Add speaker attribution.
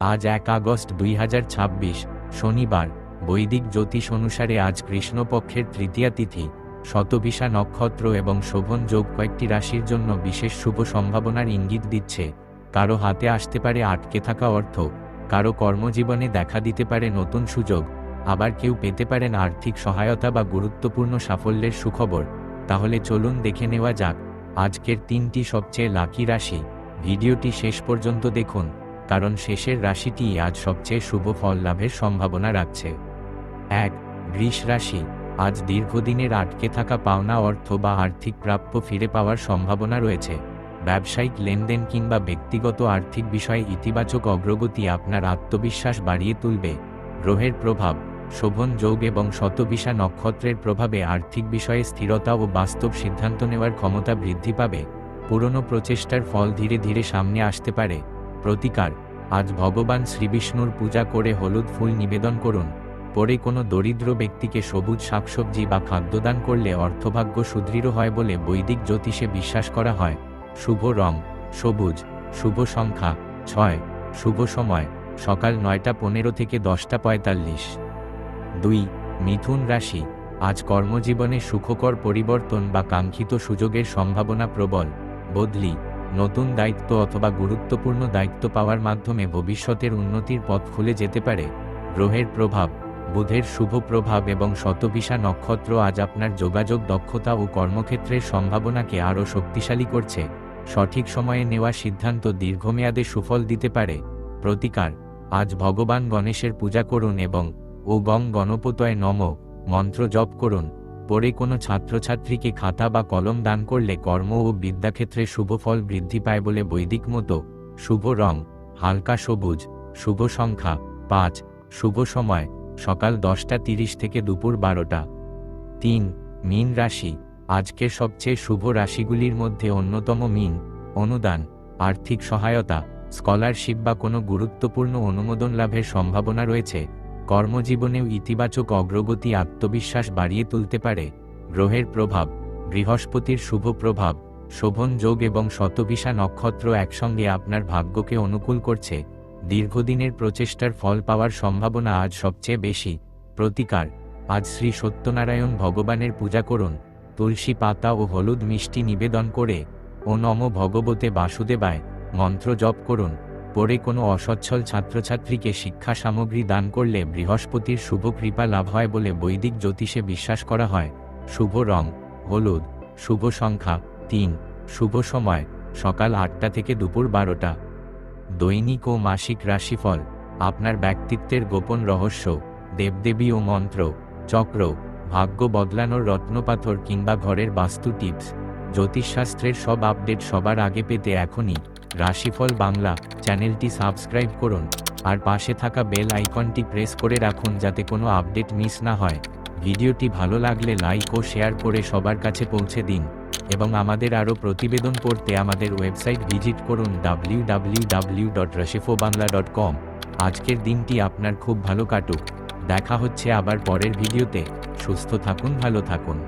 Speaker 1: আজ ১ আগস্ট ২০২৬ শনিবার। বৈদিক জ্যোতিষ অনুসারে আজ কৃষ্ণপক্ষের তৃতীয়া তিথি। শতভিষা নক্ষত্র এবং শোভন যোগ কয়েকটি রাশির জন্য বিশেষ শুভ সম্ভাবনার ইঙ্গিত দিচ্ছে। কারো হাতে আসতে পারে আটকে থাকা অর্থ, কারো কর্মজীবনে দেখা দিতে পারে নতুন সুযোগ, আবার কেউ পেতে পারেন আর্থিক সহায়তা বা গুরুত্বপূর্ণ সাফল্যের সুখবর। তাহলে চলুন দেখে নেওয়া যাক আজকের ৩টি সবচেয়ে লাকি রাশি। ভিডিওটি শেষ পর্যন্ত দেখুন, কারণ শেষের রাশিটি আজ সবচেয়ে শুভ ফল লাভের সম্ভাবনা রাখছে। ১. বৃষ রাশি। আজ দীর্ঘদিনের আটকে থাকা পাওনা অর্থ বা আর্থিক প্রাপ্য ফিরে পাওয়ার সম্ভাবনা রয়েছে। ব্যবসায়িক লেনদেন কিংবা ব্যক্তিগত আর্থিক বিষয়ে ইতিবাচক অগ্রগতি আপনার আত্মবিশ্বাস বাড়িয়ে তুলবে। গ্রহের প্রভাব, শোভন যোগ এবং শতভিষা নক্ষত্রের প্রভাবে আর্থিক বিষয়ে স্থিরতা ও বাস্তব সিদ্ধান্ত নেওয়ার ক্ষমতা বৃদ্ধি পাবে। পুরনো প্রচেষ্টার ফল ধীরে ধীরে সামনে আসতে পারে। প্রতিকার, আজ ভগবান শ্রীবিষ্ণুর পূজা করে হলুদ ফুল নিবেদন করুন। পরে কোনো দরিদ্র ব্যক্তিকে সবুজ শাকসবজি বা খাদ্যদান করলে অর্থভাগ্য সুদৃঢ় হয় বলে বৈদিক জ্যোতিষে বিশ্বাস করা হয়। শুভ রং সবুজ। শুভ সংখ্যা ৬। শুভ সময় সকাল ৯টা ১৫ থেকে ১০টা ৪৫। ২. মিথুন রাশি। আজ কর্মজীবনে সুখকর পরিবর্তন বা কাঙ্ক্ষিত সুযোগের সম্ভাবনা প্রবল। বদলি, নতুন দায়িত্ব অথবা গুরুত্বপূর্ণ দায়িত্ব পাওয়ার মাধ্যমে ভবিষ্যতের উন্নতির পথ খুলে যেতে পারে। গ্রহের প্রভাব, বুধের শুভ প্রভাব এবং শতভিষা নক্ষত্র আজ আপনার যোগাযোগ দক্ষতা ও কর্মক্ষেত্রের সম্ভাবনাকে আরও শক্তিশালী করছে। সঠিক সময়ে নেওয়া সিদ্ধান্ত দীর্ঘমেয়াদে সুফল দিতে পারে। প্রতিকার, আজ ভগবান গণেশের পূজা করুন এবং ও গং গণপতয়ে নমঃ মন্ত্র জপ করুন। পরে কোনো ছাত্রছাত্রীকে খাতা বা কলম দান করলে কর্ম ও বিদ্যাক্ষেত্রে শুভ ফল বৃদ্ধি পায় বলে বৈদিক মতো। শুভ রং হালকা সবুজ। শুভ সংখ্যা ৫। শুভ সময় সকাল ১০টা ৩০ থেকে দুপুর ১২টা। ৩. মীন রাশি। আজকের সবচেয়ে শুভ রাশিগুলির মধ্যে অন্যতম মীন। অনুদান, আর্থিক সহায়তা, স্কলারশিপ বা কোনো গুরুত্বপূর্ণ অনুমোদন লাভের সম্ভাবনা রয়েছে। কর্মজীবনেও ইতিবাচক অগ্রগতি আত্মবিশ্বাস বাড়িয়ে তুলতে পারে। গ্রহের প্রভাব, বৃহস্পতির শুভ প্রভাব, শোভন যোগ এবং শতভিষা নক্ষত্র একসঙ্গে আপনার ভাগ্যকে অনুকূল করছে। দীর্ঘদিনের প্রচেষ্টার ফল পাওয়ার সম্ভাবনা আজ সবচেয়ে বেশি। প্রতিকার, আজ শ্রী সত্যনারায়ণ ভগবানের পূজা করুন। তুলসী পাতা ও হলুদ মিষ্টি নিবেদন করে ও নমো ভগবতে বাসুদেবায় মন্ত্র জপ করুন। পরে কোনো অসচ্ছল ছাত্রছাত্রীকে শিক্ষা সামগ্রী দান করলে বৃহস্পতির শুভ কৃপা লাভ হয় বলে বৈদিক জ্যোতিষে বিশ্বাস করা হয়। শুভ রং হলুদ। শুভ সংখ্যা ৩। শুভ সময় সকাল ৮টা থেকে দুপুর ১২টা। দৈনিক ও মাসিক রাশিফল। আপনার ব্যক্তিত্বের গোপন রহস্য, দেবদেবী ও মন্ত্র, চক্র, ভাগ্য বদলানোর রত্নপাথর কিংবা ঘরের বাস্তু টিপস। জ্যোতিষশাস্ত্রের সব আপডেট সবার আগে পেতে এখনই রাশিফল বাংলা চ্যানেলটি সাবস্ক্রাইব করুন আর পাশে থাকা বেল আইকনটি প্রেস করে রাখুন যাতে কোনো আপডেট মিস না হয়। ভিডিওটি ভালো লাগলে লাইক ও শেয়ার করে সবার কাছে পৌঁছে দিন এবং আমাদের আরও প্রতিবেদন পড়তে আমাদের ওয়েবসাইট ভিজিট করুন www.rashifobangla.com। আজকের দিনটি আপনার খুব ভালো কাটুক। দেখা হচ্ছে আবার পরের ভিডিওতে। সুস্থ থাকুন, ভালো থাকুন।